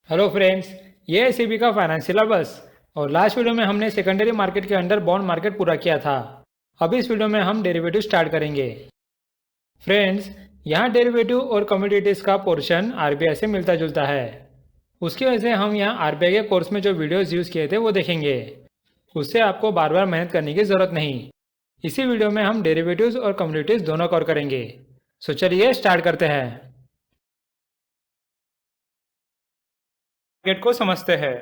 Hello friends, ये है CB का फाइनेंशियल बस। और लास्ट वीडियो में हमने सेकेंडरी मार्केट के अंडर बॉन्ड मार्केट पूरा किया था। अब इस वीडियो में हम डेरिवेटिव स्टार्ट करेंगे। फ्रेंड्स, यहाँ डेरिवेटिव और कमोडिटीज का पोर्शन आरबीआई से मिलता जुलता है। उसकी वजह से हम यहाँ आरबीआई के कोर्स में जो वीडियोस यूज़ किए थे वो देखेंगे। उससे आपको बार बार मेहनत करने की ज़रूरत नहीं। इसी वीडियो में हम डेरिवेटिव्स और कमोडिटीज दोनों कवर करेंगे। सो चलिए स्टार्ट करते हैं। मार्केट को समझते हैं।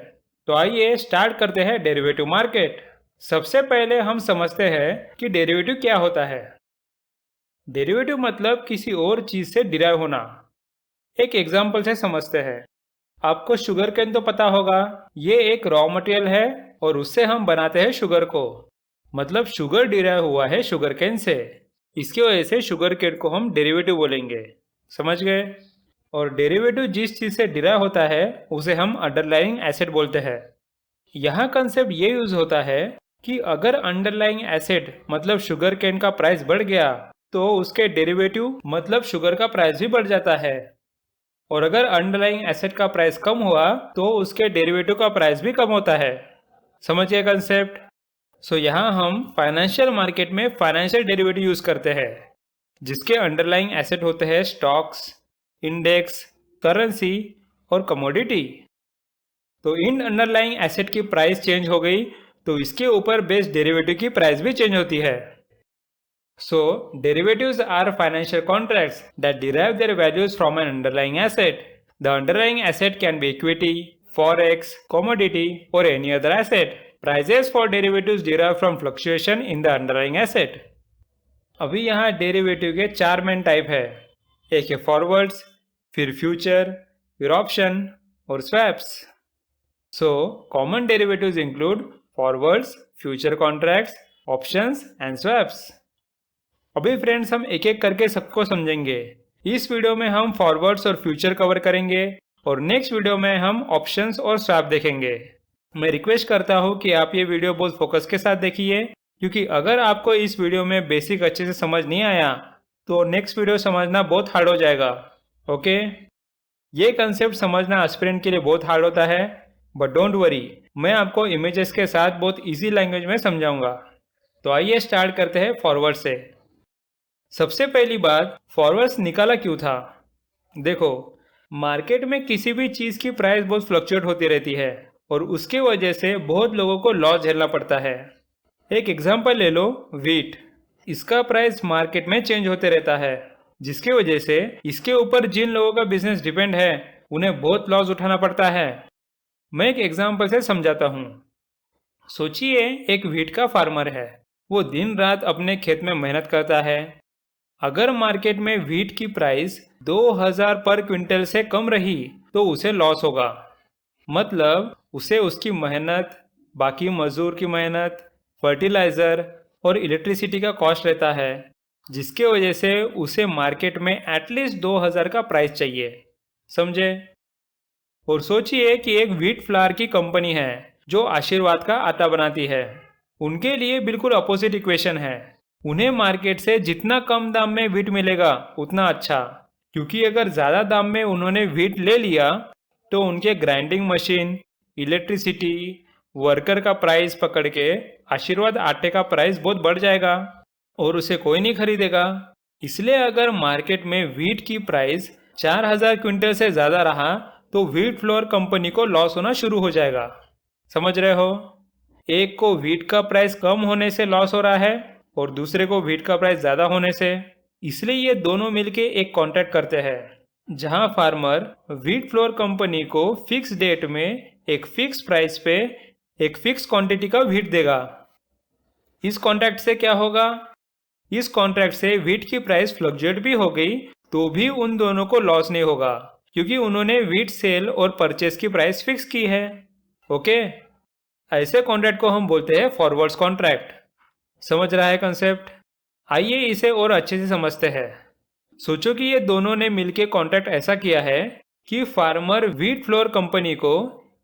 तो आइए स्टार्ट करते हैं डेरिवेटिव मार्केट। सबसे पहले हम समझते हैं कि डेरिवेटिव क्या होता है। डेरिवेटिव मतलब किसी और चीज से डिराइव होना। एक एग्जांपल से समझते हैं। आपको शुगर केन तो पता होगा, ये एक रॉ मटेरियल है और उससे हम बनाते हैं शुगर को। मतलब शुगर डिराइव हुआ है शुगर केन से। इसकी वजह से शुगर केन को हम डेरिवेटिव बोलेंगे। समझ गए? और डेरिवेटिव जिस चीज से डिराइव होता है उसे हम अंडरलाइंग एसेट बोलते हैं। यहाँ कंसेप्ट ये यूज होता है कि अगर अंडरलाइंग एसेट मतलब शुगर केन का प्राइस बढ़ गया तो उसके डेरिवेटिव मतलब शुगर का प्राइस भी बढ़ जाता है। और अगर अंडरलाइंग एसेट का प्राइस कम हुआ तो उसके डेरिवेटिव का प्राइस भी कम होता है। समझिए कंसेप्ट। सो यहाँ हम फाइनेंशियल मार्केट में फाइनेंशियल डेरिवेटिव यूज करते हैं जिसके अंडरलाइंग एसेट होते हैं स्टॉक्स, इंडेक्स, करेंसी और कमोडिटी। तो इन अंडरलाइंग एसेट की प्राइस चेंज हो गई तो इसके ऊपर बेस्ड डेरिवेटिव की प्राइस भी चेंज होती है। So derivatives are financial contracts that derive their values from an underlying asset. The underlying asset can be equity, forex, commodity और any other asset. Prices for derivatives derive from fluctuation in the underlying asset. अभी यहाँ derivative के चार main type है। एक है forwards, फिर future, फिर ऑप्शन और swaps. So, common derivatives include forwards, future contracts, options and swaps. अभी फ्रेंड्स हम एक एक करके सबको समझेंगे। इस वीडियो में हम फॉरवर्ड्स और फ्यूचर कवर करेंगे और नेक्स्ट वीडियो में हम ऑप्शंस और स्वैप देखेंगे। मैं रिक्वेस्ट करता हूँ कि आप ये वीडियो बहुत फोकस के साथ देखिए, क्योंकि अगर आपको इस वीडियो में बेसिक अच्छे से समझ नहीं आया तो नेक्स्ट वीडियो समझना बहुत हार्ड हो जाएगा। ओके? ये कंसेप्ट समझना एस्पिरेंट के लिए बहुत हार्ड होता है, बट डोंट वरी, मैं आपको इमेजेस के साथ बहुत इजी लैंग्वेज में समझाऊंगा। तो आइए स्टार्ट करते हैं फॉरवर्ड से। सबसे पहली बात, फॉरवर्ड्स निकाला क्यों था? देखो, मार्केट में किसी भी चीज की प्राइस बहुत फ्लक्चुएट होती रहती है और उसके वजह से बहुत लोगों को लॉस झेलना पड़ता है। एक एग्जांपल ले लो, व्हीट। इसका प्राइस मार्केट में चेंज होते रहता है, जिसकी वजह से इसके ऊपर जिन लोगों का बिजनेस डिपेंड है उन्हें बहुत लॉस उठाना पड़ता है। मैं एक एग्जांपल से समझाता हूँ। सोचिए, एक व्हीट का फार्मर है। वो दिन रात अपने खेत में मेहनत करता है। अगर मार्केट में व्हीट की प्राइस 2000 पर क्विंटल से कम रही तो उसे लॉस होगा। मतलब उसे उसकी मेहनत, बाकी मजदूर की मेहनत, फर्टिलाइजर और इलेक्ट्रिसिटी का कॉस्ट रहता है, जिसके वजह से उसे मार्केट में एटलीस्ट 2000 का प्राइस चाहिए। समझे? और सोचिए कि एक व्हीट फ्लावर की कंपनी है जो आशीर्वाद का आटा बनाती है। उनके लिए बिल्कुल अपोजिट इक्वेशन है। उन्हें मार्केट से जितना कम दाम में व्हीट मिलेगा उतना अच्छा, क्योंकि अगर ज़्यादा दाम में उन्होंने व्हीट ले लिया तो उनके ग्राइंडिंग मशीन, इलेक्ट्रिसिटी, वर्कर का प्राइस पकड़ के आशीर्वाद आटे का प्राइस बहुत बढ़ जाएगा और उसे कोई नहीं खरीदेगा। इसलिए अगर मार्केट में व्हीट की प्राइस 4000 क्विंटल से ज़्यादा रहा तो व्हीट फ्लोर कंपनी को लॉस होना शुरू हो जाएगा। समझ रहे हो? एक को व्हीट का प्राइस कम होने से लॉस हो रहा है और दूसरे को व्हीट का प्राइस ज़्यादा होने से। इसलिए ये दोनों मिलके एक कॉन्ट्रैक्ट करते हैं जहां फार्मर व्हीट फ्लोर कंपनी को फिक्स डेट में एक फिक्स प्राइस पे एक फिक्स क्वांटिटी का व्हीट देगा। इस कॉन्ट्रैक्ट से क्या होगा? इस कॉन्ट्रैक्ट से व्हीट की प्राइस फ्लक्चुएट भी हो गई तो भी उन दोनों को लॉस नहीं होगा, क्योंकि उन्होंने व्हीट सेल और परचेस की प्राइस फिक्स की है। ओके? ऐसे कॉन्ट्रैक्ट को हम बोलते हैं फॉरवर्ड्स कॉन्ट्रैक्ट। समझ रहा है कंसेप्ट? आइए इसे और अच्छे से समझते हैं। सोचो कि ये दोनों ने मिलकर कॉन्ट्रैक्ट ऐसा किया है कि फार्मर व्हीट फ्लोर कंपनी को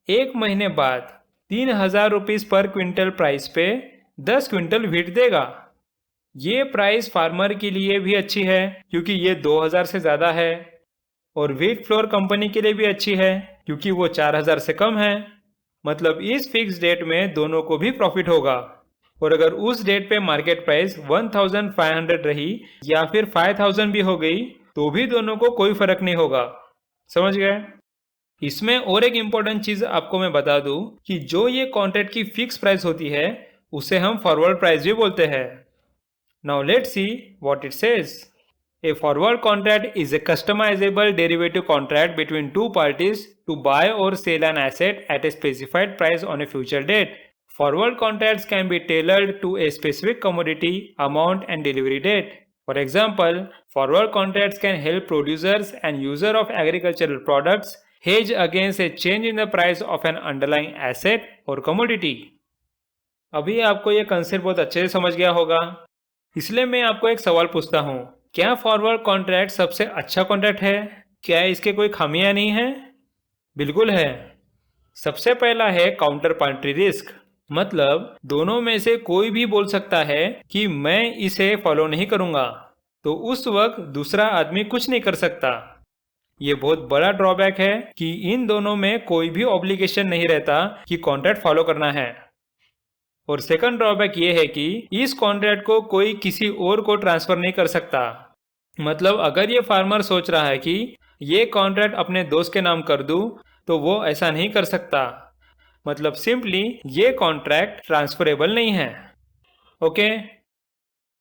एक महीने बाद 3000 रुपीज पर क्विंटल प्राइस पे 10 क्विंटल व्हीट देगा। ये प्राइस फार्मर के लिए भी अच्छी है क्योंकि ये 2000 से ज़्यादा है, और व्हीट फ्लोर कंपनी के लिए भी अच्छी है क्योंकि वो 4000 से कम है। मतलब इस फिक्स डेट में दोनों को भी प्रॉफिट होगा। और अगर उस डेट पे मार्केट प्राइस 1500 रही या फिर 5000 भी हो गई तो भी दोनों को कोई फर्क नहीं होगा। समझ गए? इसमें और एक इम्पोर्टेंट चीज आपको मैं बता दूं कि जो ये कॉन्ट्रैक्ट की फिक्स प्राइस होती है उसे हम फॉरवर्ड प्राइस भी बोलते हैं। Now let's see what it says. A forward contract is a customizable derivative contract between two parties to buy or sell an asset at a specified price on a future date. Forward contracts can be tailored to a specific commodity, amount, and delivery date. For example, forward contracts can help producers and users of agricultural products hedge against a change in the price of an underlying asset or commodity. अभी आपको ये concept बहुत अच्छे से समझ गया होगा, इसलिए मैं आपको एक सवाल पूछता हूँ, क्या फॉरवर्ड कॉन्ट्रैक्ट सबसे अच्छा कॉन्ट्रैक्ट है? क्या इसके कोई खामियां नहीं है? बिल्कुल है। सबसे पहला है काउंटर पार्टी रिस्क, मतलब दोनों में से कोई भी बोल सकता है कि मैं इसे फॉलो नहीं करूंगा, तो उस वक्त दूसरा आदमी कुछ नहीं कर सकता। ये बहुत बड़ा ड्रॉबैक है कि इन दोनों में कोई भी ऑब्लिगेशन नहीं रहता कि कॉन्ट्रैक्ट फॉलो करना है। और सेकंड ड्रॉबैक ये है कि इस कॉन्ट्रैक्ट को कोई किसी और को ट्रांसफर नहीं कर सकता। मतलब अगर ये फार्मर सोच रहा है कि ये कॉन्ट्रैक्ट अपने दोस्त के नाम कर दूं, तो वो ऐसा नहीं कर सकता। मतलब सिंपली ये कॉन्ट्रैक्ट ट्रांसफरेबल नहीं है। Okay,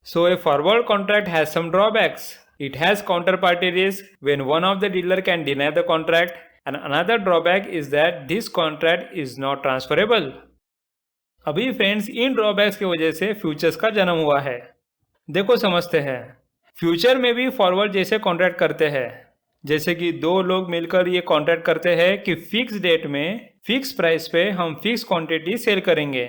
so a forward contract has some drawbacks. It has counter party risk when one of the dealer can deny the contract, and another drawback is that this contract is not transferable. अभी friends इन drawbacks की वजह से futures का जन्म हुआ है। देखो समझते हैं। फ्यूचर में भी फॉरवर्ड जैसे कॉन्ट्रैक्ट करते हैं, जैसे कि दो लोग मिलकर ये कॉन्ट्रैक्ट करते हैं कि फिक्स डेट में फिक्स प्राइस पे हम फिक्स क्वांटिटी सेल करेंगे।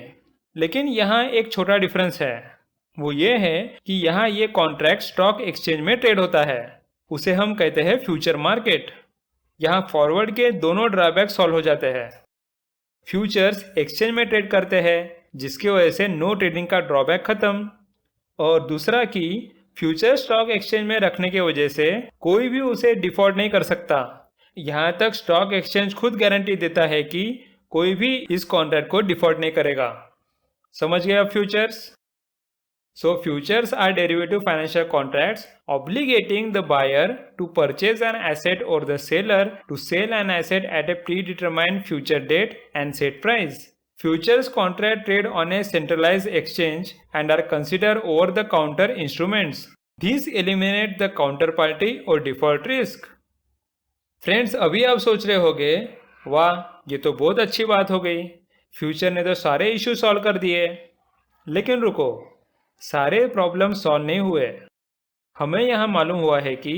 लेकिन यहाँ एक छोटा डिफरेंस है, वो ये है कि यहाँ ये कॉन्ट्रैक्ट स्टॉक एक्सचेंज में ट्रेड होता है, उसे हम कहते हैं फ्यूचर मार्केट। यहाँ फॉरवर्ड के दोनों ड्रॉबैक सॉल्व हो जाते हैं। फ्यूचर्स एक्सचेंज में ट्रेड करते हैं, जिसकी वजह से नो ट्रेडिंग का ड्रॉबैक खत्म। और दूसरा कि फ्यूचर स्टॉक एक्सचेंज में रखने की वजह से कोई भी उसे डिफॉल्ट नहीं कर सकता। यहाँ तक स्टॉक एक्सचेंज खुद गारंटी देता है कि कोई भी इस कॉन्ट्रैक्ट को डिफॉल्ट नहीं करेगा। समझ गए आप futures? So futures are derivative financial contracts obligating the buyer to purchase an asset or the seller to sell an asset at a predetermined future date and set price. Futures contract trade on a centralized exchange and are considered over-the-counter instruments. These eliminate the counterparty or default risk. Friends अभी आप सोच रहे होंगे, वाह ये तो बहुत अच्छी बात हो गई, फ्यूचर ने तो सारे इश्यू सॉल्व कर दिए। लेकिन रुको, सारे प्रॉब्लम सॉल्व नहीं हुए। हमें यहाँ मालूम हुआ है कि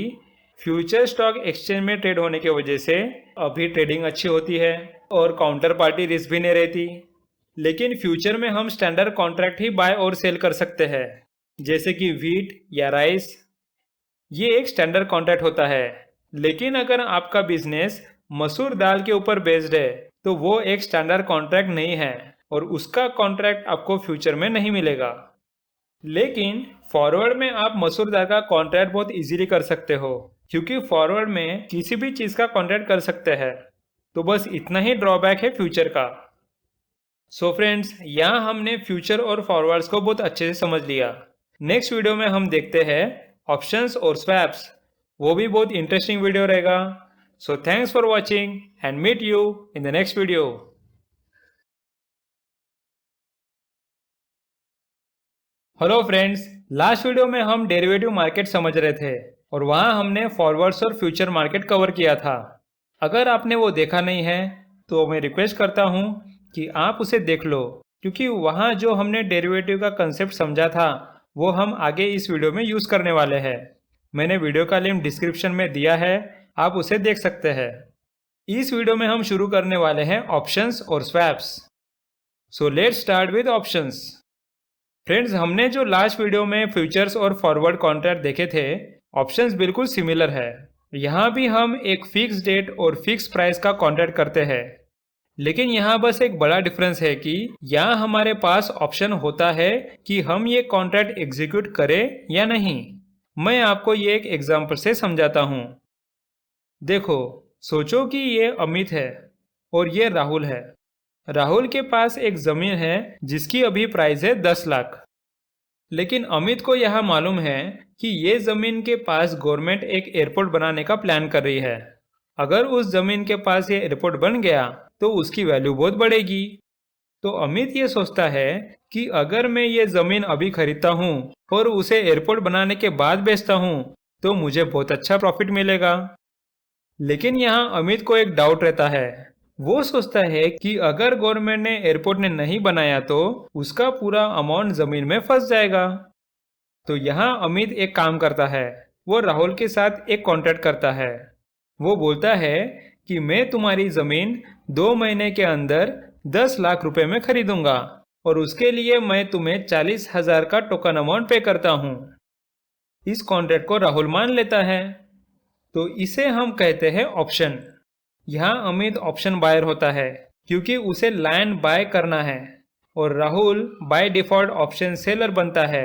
फ्यूचर स्टॉक एक्सचेंज में ट्रेड होने की वजह से अभी ट्रेडिंग अच्छी होती है और काउंटर पार्टी रिस्क भी नहीं रहती। लेकिन फ्यूचर में हम स्टैंडर्ड कॉन्ट्रैक्ट ही बाय और सेल कर सकते हैं, जैसे कि व्हीट या राइस। ये एक स्टैंडर्ड कॉन्ट्रैक्ट होता है। लेकिन अगर आपका बिजनेस मसूर दाल के ऊपर बेस्ड है तो वो एक स्टैंडर्ड कॉन्ट्रैक्ट नहीं है और उसका कॉन्ट्रैक्ट आपको फ्यूचर में नहीं मिलेगा। लेकिन फॉरवर्ड में आप मसूर दाल का कॉन्ट्रैक्ट बहुत इजीली कर सकते हो, क्योंकि फॉरवर्ड में किसी भी चीज का कॉन्ट्रैक्ट कर सकते हैं। तो बस इतना ही ड्रॉबैक है फ्यूचर का। सो फ्रेंड्स, यहाँ हमने फ्यूचर और फॉरवर्ड्स को बहुत अच्छे से समझ लिया। नेक्स्ट वीडियो में हम देखते हैं ऑप्शंस और स्वैप्स। वो भी बहुत इंटरेस्टिंग वीडियो रहेगा। So thanks for watching and meet you in the next video. Hello friends, last video में हम डेरिवेटिव मार्केट समझ रहे थे और वहां हमने फॉरवर्ड्स और फ्यूचर मार्केट कवर किया था। अगर आपने वो देखा नहीं है तो मैं रिक्वेस्ट करता हूं कि आप उसे देख लो, क्योंकि वहां जो हमने डेरिवेटिव का कंसेप्ट समझा था वो हम आगे इस वीडियो में यूज करने वाले हैं। मैंने वीडियो का लिंक डिस्क्रिप्शन में दिया है, आप उसे देख सकते हैं। इस वीडियो में हम शुरू करने वाले हैं ऑप्शंस और swaps. So let's start with options. Friends, हमने जो लास्ट वीडियो में फ्यूचर्स और फॉरवर्ड कॉन्ट्रैक्ट देखे थे, ऑप्शंस बिल्कुल सिमिलर है। यहाँ भी हम एक फिक्स डेट और फिक्स प्राइस का कॉन्ट्रैक्ट करते हैं। लेकिन यहाँ बस एक बड़ा डिफरेंस है कि यहाँ हमारे पास ऑप्शन होता है कि हम ये कॉन्ट्रैक्ट एग्जीक्यूट करें या नहीं। मैं आपको ये एक एग्जाम्पल से समझाता हूँ। देखो, सोचो कि ये अमित है और ये राहुल है। राहुल के पास एक जमीन है जिसकी अभी प्राइस है 10 लाख। लेकिन अमित को यह मालूम है कि ये जमीन के पास गवर्नमेंट एक एयरपोर्ट बनाने का प्लान कर रही है। अगर उस जमीन के पास ये एयरपोर्ट बन गया तो उसकी वैल्यू बहुत बढ़ेगी। तो अमित ये सोचता है कि अगर मैं ये जमीन अभी खरीदता हूँ और उसे एयरपोर्ट बनाने के बाद बेचता हूँ तो मुझे बहुत अच्छा प्रॉफिट मिलेगा। लेकिन यहाँ अमित को एक डाउट रहता है। वो सोचता है कि अगर गवर्नमेंट ने एयरपोर्ट ने नहीं बनाया तो उसका पूरा अमाउंट जमीन में फंस जाएगा। तो यहाँ अमित एक काम करता है, वो राहुल के साथ एक कॉन्ट्रैक्ट करता है। वो बोलता है कि मैं तुम्हारी जमीन 2 महीने के अंदर 10 लाख रुपए में खरीदूंगा और उसके लिए मैं तुम्हें 40,000 का टोकन अमाउंट पे करता हूँ। इस कॉन्ट्रैक्ट को राहुल मान लेता है। तो इसे हम कहते हैं ऑप्शन। यहाँ अमित ऑप्शन बायर होता है क्योंकि उसे लैंड बाय करना है, और Rahul by default option seller बनता है।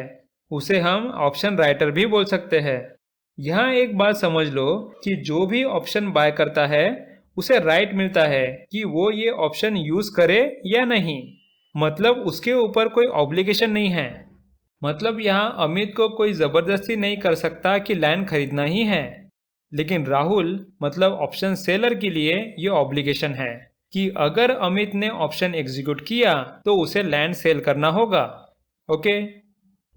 उसे हम ऑप्शन राइटर भी बोल सकते हैं। यहाँ एक बात समझ लो कि जो भी ऑप्शन बाय करता है उसे राइट मिलता है कि वो ये ऑप्शन यूज करे या नहीं। मतलब उसके ऊपर कोई ऑब्लिगेशन नहीं है। मतलब यहाँ अमित को कोई जबरदस्ती नहीं कर सकता कि लैंड खरीदना ही है। लेकिन राहुल मतलब ऑप्शन सेलर के लिए ये ऑब्लिगेशन है कि अगर अमित ने ऑप्शन एग्जीक्यूट किया तो उसे लैंड सेल करना होगा। ओके।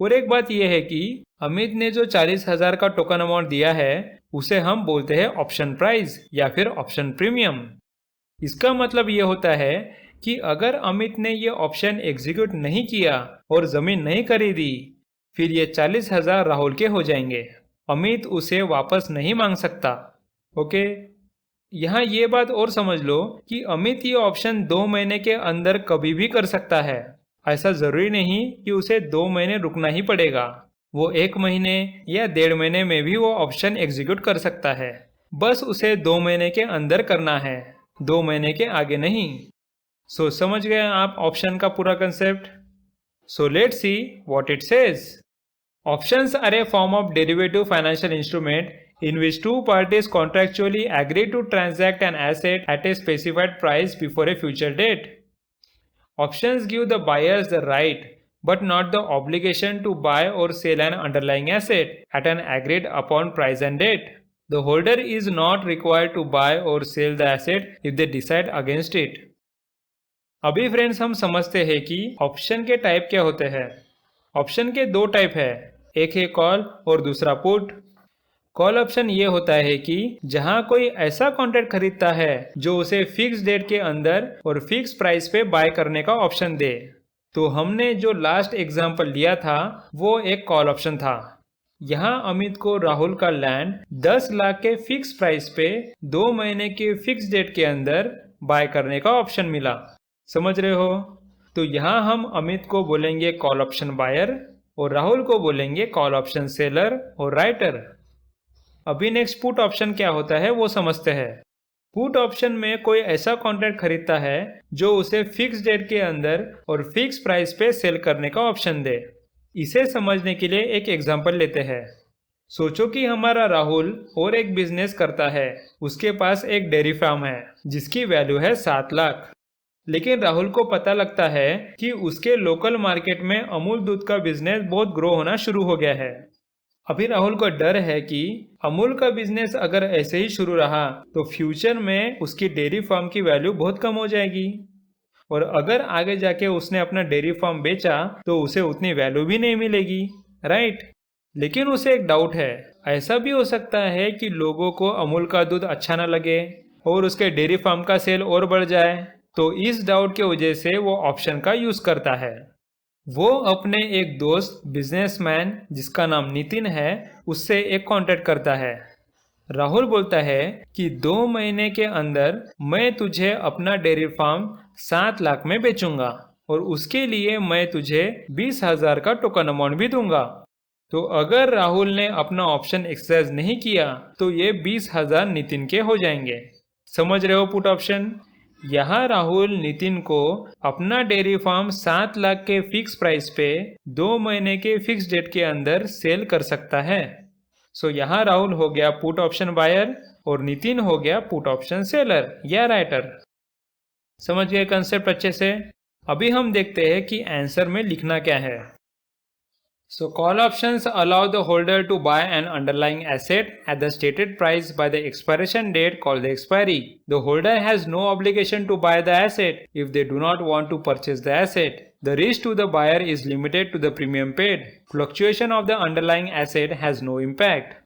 और एक बात यह है कि अमित ने जो 40,000 का टोकन अमाउंट दिया है उसे हम बोलते हैं ऑप्शन प्राइस या फिर ऑप्शन प्रीमियम। इसका मतलब ये होता है कि अगर अमित ने ये ऑप्शन एग्जीक्यूट नहीं किया और जमीन नहीं खरीदी फिर ये 40,000 राहुल के हो जाएंगे। अमित उसे वापस नहीं मांग सकता। ओके। यहाँ ये बात और समझ लो कि अमित ये ऑप्शन 2 महीने के अंदर कभी भी कर सकता है। ऐसा जरूरी नहीं कि उसे 2 महीने रुकना ही पड़ेगा। वो 1 महीने या 1.5 महीने में भी वो ऑप्शन एग्जीक्यूट कर सकता है। बस उसे 2 महीने के अंदर करना है, 2 महीने के आगे नहीं। सो समझ गए आप ऑप्शन का पूरा concept. So let's see what it says. Options are a form of derivative financial instrument in which two parties contractually agree to transact an asset at a specified price before a future date. Options give the buyers the right but not the obligation to buy or sell an underlying asset at an agreed upon price and date. The holder is not required to buy or sell the asset if they decide against it. अभी friends हम समझते हैं कि option के type क्या होते हैं। Option के 2 टाइप है, एक है कॉल और दूसरा पुट। कॉल ऑप्शन ये होता है कि जहां कोई ऐसा कॉन्ट्रैक्ट खरीदता है जो उसे फिक्स डेट के अंदर और फिक्स प्राइस पे बाय करने का ऑप्शन दे। तो हमने जो लास्ट एग्जांपल लिया था वो एक कॉल ऑप्शन था। यहाँ अमित को राहुल का लैंड 10 लाख के फिक्स प्राइस पे 2 महीने के फिक्स डेट के अंदर बाय करने का ऑप्शन मिला। समझ रहे हो? तो यहाँ हम अमित को बोलेंगे कॉल ऑप्शन बायर और राहुल को बोलेंगे कॉल ऑप्शन सेलर और राइटर। अभी नेक्स्ट पुट ऑप्शन क्या होता है वो समझते हैं। पुट ऑप्शन में कोई ऐसा कॉन्ट्रैक्ट खरीदता है जो उसे फिक्स डेट के अंदर और फिक्स प्राइस पे सेल करने का ऑप्शन दे। इसे समझने के लिए एक एग्जांपल लेते हैं। सोचो कि हमारा राहुल और एक बिजनेस करता है। उसके पास एक डेयरी फार्म है जिसकी वैल्यू है 7 लाख। लेकिन राहुल को पता लगता है कि उसके लोकल मार्केट में अमूल दूध का बिजनेस बहुत ग्रो होना शुरू हो गया है। अभी राहुल को डर है कि अमूल का बिजनेस अगर ऐसे ही शुरू रहा तो फ्यूचर में उसकी डेयरी फार्म की वैल्यू बहुत कम हो जाएगी, और अगर आगे जाके उसने अपना डेयरी फार्म बेचा तो उसे उतनी वैल्यू भी नहीं मिलेगी, राइट। लेकिन उसे एक डाउट है, ऐसा भी हो सकता है कि लोगों को अमूल का दूध अच्छा ना लगे और उसके डेयरी फार्म का सेल और बढ़ जाए। तो इस डाउट के वजह से वो ऑप्शन का यूज करता है। वो अपने एक दोस्त बिजनेसमैन जिसका नाम नितिन है उससे एक कांटेक्ट करता है। राहुल बोलता है कि 2 महीने के अंदर मैं तुझे अपना डेयरी फार्म 7 लाख में बेचूंगा और उसके लिए मैं तुझे 20,000 का टोकन अमाउंट भी दूंगा। तो अगर राहुल ने अपना ऑप्शन एक्सरसाइज नहीं किया तो ये 20,000 नितिन के हो जाएंगे। समझ रहे हो पुट ऑप्शन? यहाँ राहुल नितिन को अपना डेयरी फार्म 7 लाख के फिक्स प्राइस पे 2 महीने के फिक्स डेट के अंदर सेल कर सकता है। सो यहाँ राहुल हो गया पुट ऑप्शन बायर और नितिन हो गया पुट ऑप्शन सेलर या राइटर। समझ गए कंसेप्ट अच्छे से? अभी हम देखते हैं कि आंसर में लिखना क्या है। So call options allow the holder to buy an underlying asset at the stated price by the expiration date called the expiry. The holder has no obligation to buy the asset if they do not want to purchase the asset. The risk to the buyer is limited to the premium paid. Fluctuation of the underlying asset has no impact.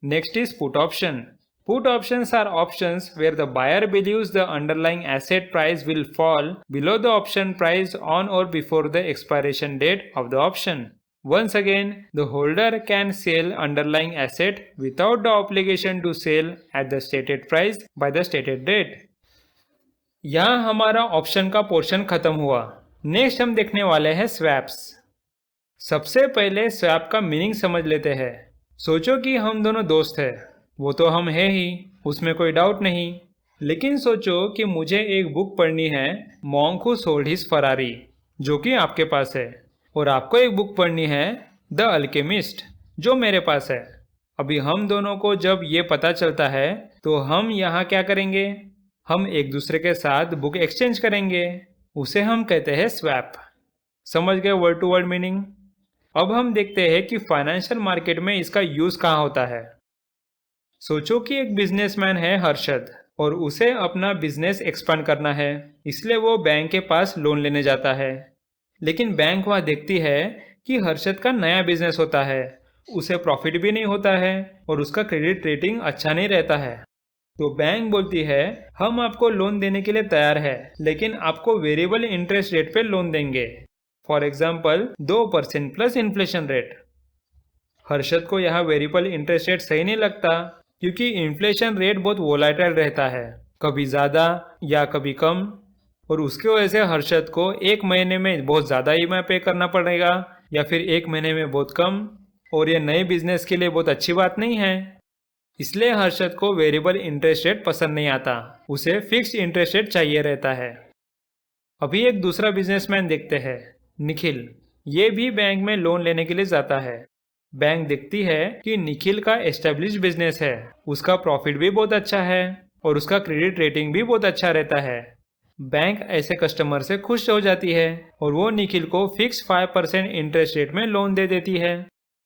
Next is put option. Put options are options where the buyer believes the underlying asset price will fall below the option price on or before the expiration date of the option. Once again, the holder can sell underlying asset without the obligation to sell at the stated price by the stated date. यहाँ हमारा option का portion खत्म हुआ। Next हम देखने वाले हैं swaps. सबसे पहले स्वैप का मीनिंग समझ लेते हैं। सोचो कि हम दोनों दोस्त हैं, वो तो हम हैं ही, उसमें कोई डाउट नहीं। लेकिन सोचो कि मुझे एक बुक पढ़नी है, monk who sold his Ferrari, जो कि आपके पास है, और आपको एक बुक पढ़नी है द अल्केमिस्ट, जो मेरे पास है। अभी हम दोनों को जब ये पता चलता है तो हम यहाँ क्या करेंगे? हम एक दूसरे के साथ बुक एक्सचेंज करेंगे। उसे हम कहते हैं स्वैप। समझ गए वर्ड टू वर्ड मीनिंग? अब हम देखते हैं कि फाइनेंशियल मार्केट में इसका यूज कहाँ होता है। सोचो कि एक बिजनेसमैन है हर्षद, और उसे अपना बिजनेस एक्सपांड करना है, इसलिए वो बैंक के पास लोन लेने जाता है। लेकिन बैंक वह देखती है कि हर्षद का नया बिजनेस होता है, उसे प्रॉफिट भी नहीं होता है और उसका क्रेडिट रेटिंग अच्छा नहीं रहता है। तो बैंक बोलती है, हम आपको लोन देने के लिए तैयार है, लेकिन आपको वेरिएबल इंटरेस्ट रेट पे लोन देंगे। For example 2% plus inflation rate. Harshad को यहाँ वेरिएबल इंटरेस्ट रेट सही नहीं लगता, क्योंकि इन्फ्लेशन रेट बहुत वोलाटाइल रहता है, कभी ज़्यादा या कभी कम, और उसकी वजह से हर्षद को एक महीने में बहुत ज़्यादा ईएमआई पे करना पड़ेगा या फिर एक महीने में बहुत कम, और ये नए बिजनेस के लिए बहुत अच्छी बात नहीं है। इसलिए हर्षद को वेरिएबल इंटरेस्ट रेट पसंद नहीं आता, उसे फिक्स्ड इंटरेस्ट रेट चाहिए रहता है। अभी एक दूसरा बिजनेसमैन देखते हैं, निखिल। ये भी बैंक में लोन लेने के लिए जाता है। बैंक देखती है कि निखिल का एस्टेब्लिश बिजनेस है, उसका प्रॉफिट भी बहुत अच्छा है और उसका क्रेडिट रेटिंग भी बहुत अच्छा रहता है। बैंक ऐसे कस्टमर से खुश हो जाती है और वो निखिल को फिक्स 5% इंटरेस्ट रेट में लोन दे देती है।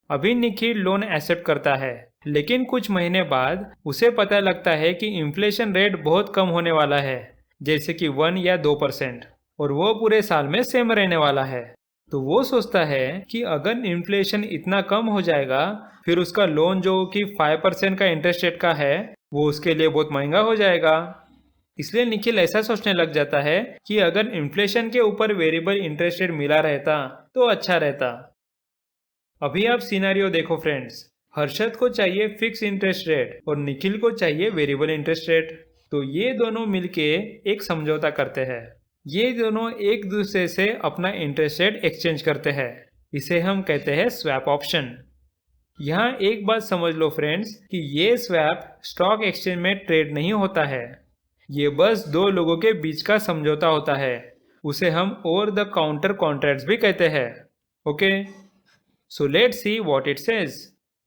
अभी निखिल लोन एक्सेप्ट करता है, लेकिन कुछ महीने बाद उसे पता लगता है कि इन्फ्लेशन रेट बहुत कम होने वाला है, जैसे कि 1 या 2%, और वो पूरे साल में सेम रहने वाला है। तो वो सोचता है कि अगर इन्फ्लेशन इतना कम हो जाएगा, फिर उसका लोन जो कि 5% का इंटरेस्ट रेट का है, वो उसके लिए बहुत महंगा हो जाएगा। इसलिए निखिल ऐसा सोचने लग जाता है कि अगर इन्फ्लेशन के ऊपर वेरिएबल इंटरेस्ट रेट मिला रहता तो अच्छा रहता। अभी आप सिनेरियो देखो फ्रेंड्स, हर्षद को चाहिए फिक्स इंटरेस्ट रेट और निखिल को चाहिए वेरिएबल इंटरेस्ट रेट। तो ये दोनों मिलके एक समझौता करते हैं। ये दोनों एक दूसरे से अपना इंटरेस्ट रेट एक्सचेंज करते हैं। इसे हम कहते हैं स्वैप ऑप्शन। यहाँ एक बात समझ लो फ्रेंड्स कि ये स्वैप स्टॉक एक्सचेंज में ट्रेड नहीं होता है, ये बस दो लोगों के बीच का समझौता होता है। उसे हम ओवर द काउंटर कॉन्ट्रैक्ट्स भी कहते हैं। Okay, so let's see what it says.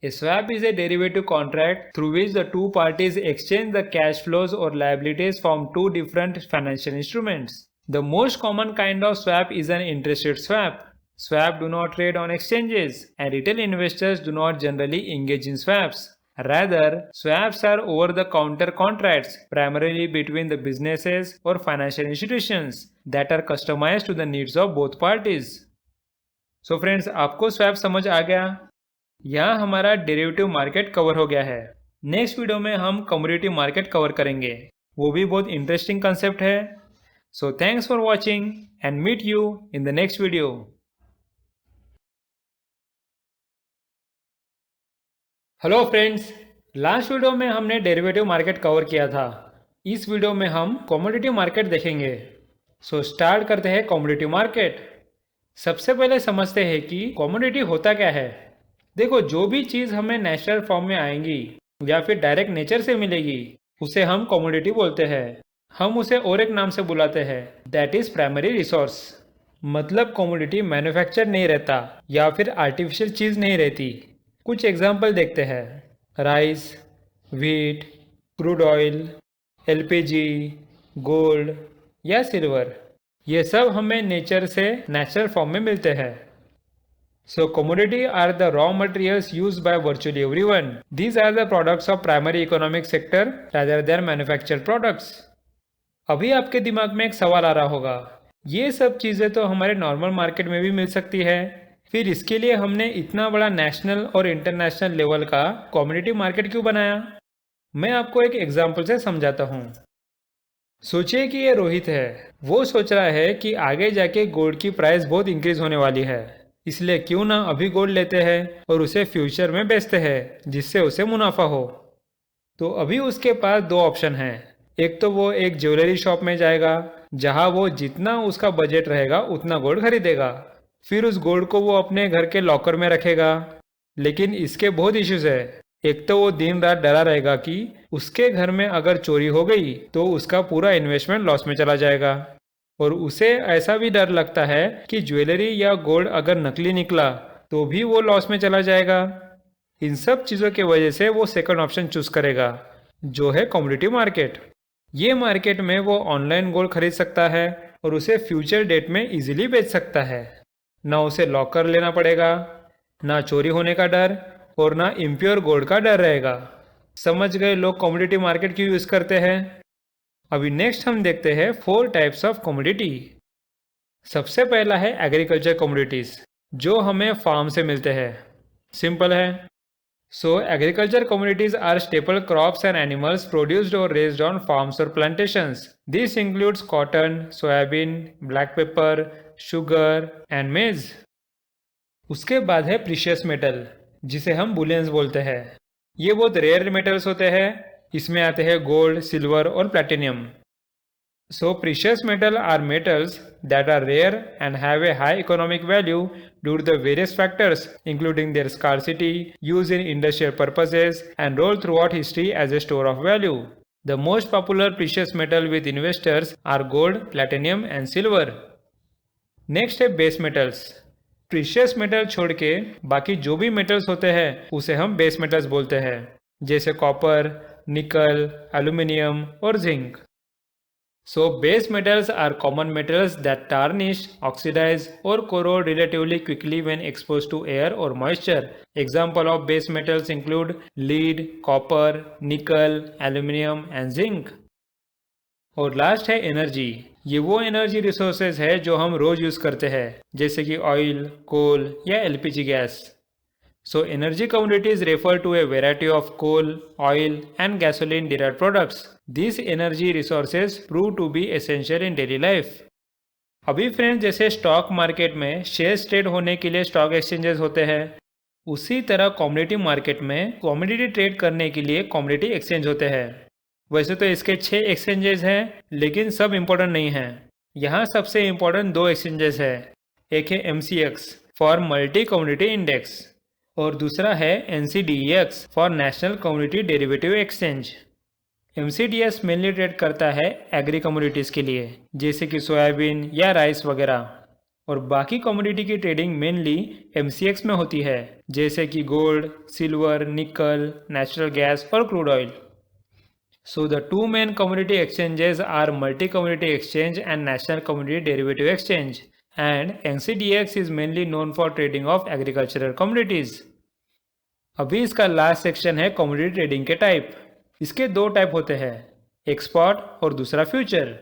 A swap is a derivative contract through which the two parties exchange the cash flows or liabilities from two different financial instruments. The most common kind of swap is an interest rate swap. Swap do not trade on exchanges, and retail investors do not generally engage in swaps. Rather, swaps are over-the-counter contracts primarily between the businesses or financial institutions that are customized to the needs of both parties. So friends, आपको swap समझ आ गया? यहाँ हमारा derivative market cover हो गया है। Next video में हम कमोडिटी मार्केट कवर करेंगे, वो भी बहुत इंटरेस्टिंग कंसेप्ट है। So thanks for watching and meet you in the next video. Hello friends, last video में हमने डेरिवेटिव मार्केट कवर किया था। इस वीडियो में हम कमोडिटी मार्केट देखेंगे। सो स्टार्ट करते हैं कमोडिटी मार्केट। सबसे पहले समझते हैं कि कमोडिटी होता क्या है। देखो, जो भी चीज़ हमें नेचुरल फॉर्म में आएंगी या फिर डायरेक्ट नेचर से मिलेगी, उसे हम कमोडिटी बोलते हैं। हम उसे और एक नाम से बुलाते हैं, दैट इज प्राइमरी रिसोर्स। मतलब कमोडिटी मैन्युफैक्चर नहीं रहता या फिर आर्टिफिशियल चीज़ नहीं रहती। कुछ एग्जाम्पल देखते हैं, rice, wheat, crude oil, LPG, gold, या सिल्वर, ये सब हमें नेचर से नेचुरल फॉर्म में मिलते हैं। So commodity are the raw materials used by virtually everyone. These are the products of primary economic sector rather than manufactured products. अभी आपके दिमाग में एक सवाल आ रहा होगा, ये सब चीज़ें तो हमारे नॉर्मल मार्केट में भी मिल सकती है, फिर इसके लिए हमने इतना बड़ा नेशनल और इंटरनेशनल लेवल का कमोडिटी मार्केट क्यों बनाया? मैं आपको एक एग्जांपल से समझाता हूँ। सोचिए कि ये रोहित है, वो सोच रहा है कि आगे जाके गोल्ड की प्राइस बहुत इंक्रीज होने वाली है, इसलिए क्यों ना अभी गोल्ड लेते हैं और उसे फ्यूचर में बेचते हैं जिससे उसे मुनाफा हो। तो अभी उसके पास दो ऑप्शन हैं। एक तो वो एक ज्वेलरी शॉप में जाएगा जहां वो जितना उसका बजट रहेगा उतना गोल्ड खरीदेगा, फिर उस गोल्ड को वो अपने घर के लॉकर में रखेगा। लेकिन इसके बहुत इश्यूज है। एक तो वो दिन रात डरा रहेगा कि उसके घर में अगर चोरी हो गई तो उसका पूरा इन्वेस्टमेंट लॉस में चला जाएगा, और उसे ऐसा भी डर लगता है कि ज्वेलरी या गोल्ड अगर नकली निकला तो भी वो लॉस में चला जाएगा। इन सब चीज़ों की वजह से वो सेकंड ऑप्शन चूज करेगा, जो है कमोडिटी मार्केट। ये मार्केट में वो ऑनलाइन गोल्ड खरीद सकता है और उसे फ्यूचर डेट में इजीली बेच सकता है। ना उसे लॉकर लेना पड़ेगा, ना चोरी होने का डर, और ना इम्प्योर गोल्ड का डर रहेगा। समझ गए लोग कमोडिटी मार्केट क्यों यूज करते हैं? अभी नेक्स्ट हम देखते हैं 4 टाइप्स ऑफ कमोडिटी। सबसे पहला है एग्रीकल्चर कमोडिटीज, जो हमें फार्म से मिलते हैं। सिंपल है। So agriculture commodities are staple crops and animals produced or raised on farms और plantations. This includes cotton, soybean, black pepper, sugar and maize. उसके बाद है प्रीशियस मेटल, जिसे हम बुलियंस बोलते हैं। ये बहुत रेयर मेटल्स होते हैं। इसमें आते हैं गोल्ड, सिल्वर और platinum. So precious metal are metals that are rare and have a high economic value due to the various factors including their scarcity, use in industrial purposes and role throughout history as a store of value. The most popular precious metal with investors are gold, platinum and silver. Next है base metals. Precious metal छोड़ के बाकी जो भी metals होते हैं उसे हम बेस मेटल्स बोलते हैं, जैसे कॉपर, निकल, एल्यूमिनियम और zinc. So base metals are common metals that tarnish, oxidise or corrode relatively quickly when exposed to air or moisture. Example of base metals include lead, copper, nickel, aluminum and zinc. और last है energy. ये वो energy resources है जो हम रोज use करते हैं, जैसे कि ऑयल, कोल या LPG gas. So energy commodities refer to a variety of coal, oil and gasoline derived products. These energy resources prove to be essential in daily life. अभी friends, जैसे स्टॉक मार्केट में share trade होने के लिए stock exchanges होते हैं, उसी तरह कमोडिटी मार्केट में कमोडिटी ट्रेड करने के लिए कमोडिटी एक्सचेंज होते हैं। वैसे तो इसके 6 एक्सचेंजेस हैं, लेकिन सब इम्पोर्टेंट नहीं हैं। यहाँ सबसे इम्पोर्टेंट 2 एक्सचेंजेस हैं। एक है MCX for multi commodity index और दूसरा है NCDEX for national commodity derivative exchange. MCDEX mainly trade करता है एग्री कमोडिटीज के लिए, जैसे कि सोयाबीन या राइस वगैरह, और बाकी कमोडिटी की ट्रेडिंग मेनली MCX में होती है, जैसे कि गोल्ड, सिल्वर, निकल, नेचुरल गैस और crude oil. So the two main commodity exchanges are Multi-Commodity Exchange and National Commodity Derivative Exchange, and NCDEX is mainly known for trading of agricultural commodities. अभी इसका last section है commodity trading के type. इसके 2 type होते हैं, एक spot और दूसरा फ्यूचर।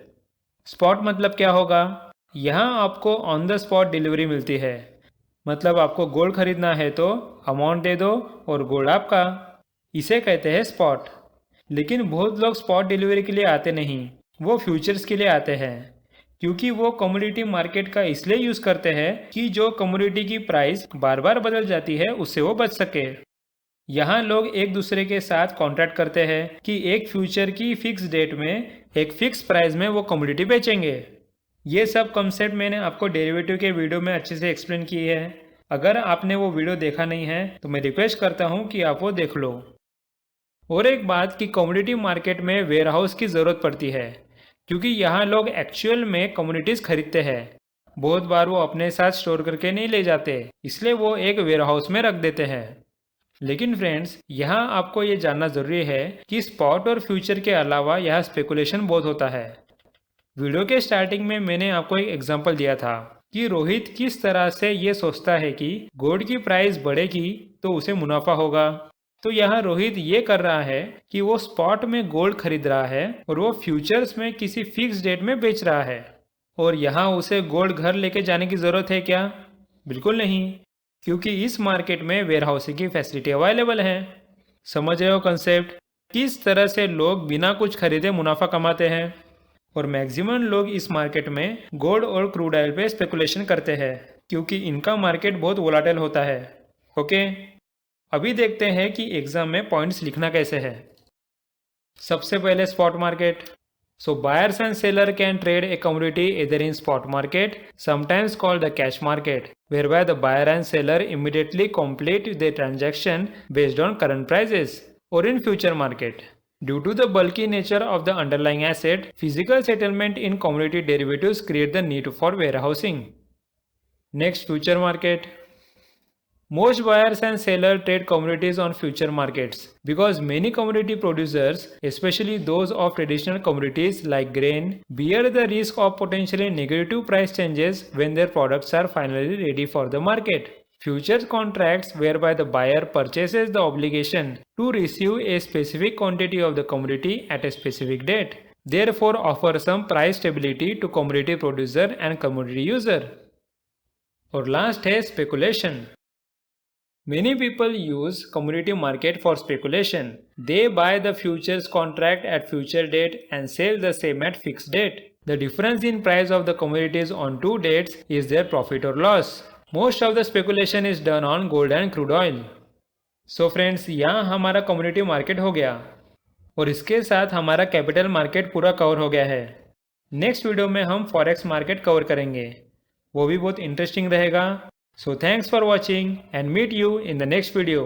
स्पॉट मतलब क्या होगा? यहाँ आपको ऑन द स्पॉट डिलीवरी मिलती है, मतलब आपको गोल्ड खरीदना है तो अमाउंट दे दो और गोल्ड आपका। इसे कहते हैं स्पॉट। लेकिन बहुत लोग स्पॉट डिलीवरी के लिए आते नहीं, वो फ्यूचर्स के लिए आते हैं, क्योंकि वो कमोडिटी मार्केट का इसलिए यूज़ करते हैं कि जो कमोडिटी की प्राइस बार बार बदल जाती है उससे वो बच सके। यहाँ लोग एक दूसरे के साथ कॉन्ट्रैक्ट करते हैं कि एक फ्यूचर की फिक्स डेट में एक फिक्स प्राइस में वो कमोडिटी बेचेंगे। ये सब कॉन्सेप्ट मैंने आपको डेरिवेटिव के वीडियो में अच्छे से एक्सप्लेन किए हैं। अगर आपने वो वीडियो देखा नहीं है तो मैं रिक्वेस्ट करता हूँ कि आप वो देख लो। और एक बात कि कमोडिटी मार्केट में वेयरहाउस की ज़रूरत पड़ती है, क्योंकि यहाँ लोग एक्चुअल में कमोडिटीज़ खरीदते हैं। बहुत बार वो अपने साथ स्टोर करके नहीं ले जाते, इसलिए वो एक वेयरहाउस में रख देते हैं। लेकिन फ्रेंड्स, यहाँ आपको ये जानना ज़रूरी है कि स्पॉट और फ्यूचर के अलावा यहाँ स्पेकुलेशन बहुत होता है। वीडियो के स्टार्टिंग में मैंने आपको एक एग्जांपल दिया था कि रोहित किस तरह से ये सोचता है कि गोल्ड की प्राइस बढ़ेगी तो उसे मुनाफा होगा। तो यहाँ रोहित ये कर रहा है कि वो स्पॉट में गोल्ड खरीद रहा है और वो फ्यूचर्स में किसी फिक्स डेट में बेच रहा है। और यहाँ उसे गोल्ड घर लेके जाने की ज़रूरत है क्या? बिल्कुल नहीं, क्योंकि इस मार्केट में वेयरहाउसिंग की फैसिलिटी अवेलेबल है। समझ रहे हो कंसेप्ट? किस तरह से लोग बिना कुछ खरीदे मुनाफा कमाते हैं। और मैक्सिमम लोग इस मार्केट में गोल्ड और क्रूड ऑयल पे स्पेकुलेशन करते हैं क्योंकि इनका मार्केट बहुत वोलाटाइल होता है। ओके, अभी देखते हैं कि एग्जाम में पॉइंट्स लिखना कैसे है। सबसे पहले spot market. So buyers and seller can trade a commodity either in spot market, sometimes called the cash market, whereby the buyer and seller immediately complete their transaction based on current prices, or in future market. Due to the bulky nature of the underlying asset, physical settlement in commodity derivatives create the need for warehousing. Next, future market. Most buyers and sellers trade commodities on future markets because many commodity producers, especially those of traditional commodities like grain, bear the risk of potentially negative price changes when their products are finally ready for the market. Futures contracts whereby the buyer purchases the obligation to receive a specific quantity of the commodity at a specific date, therefore offer some price stability to commodity producer and commodity user. और last है speculation. Many people use commodity market for speculation. They buy the futures contract at future date and sell the same at fixed date. The difference in price of the commodities on two dates is their profit or loss. Most of the speculation is done on gold and crude oil. So friends, यहाँ हमारा commodity market हो गया और इसके साथ हमारा capital market पूरा cover हो गया है। नेक्स्ट वीडियो में हम फॉरेक्स मार्केट कवर करेंगे, वो भी बहुत इंटरेस्टिंग रहेगा। So thanks for watching and meet you in the next video.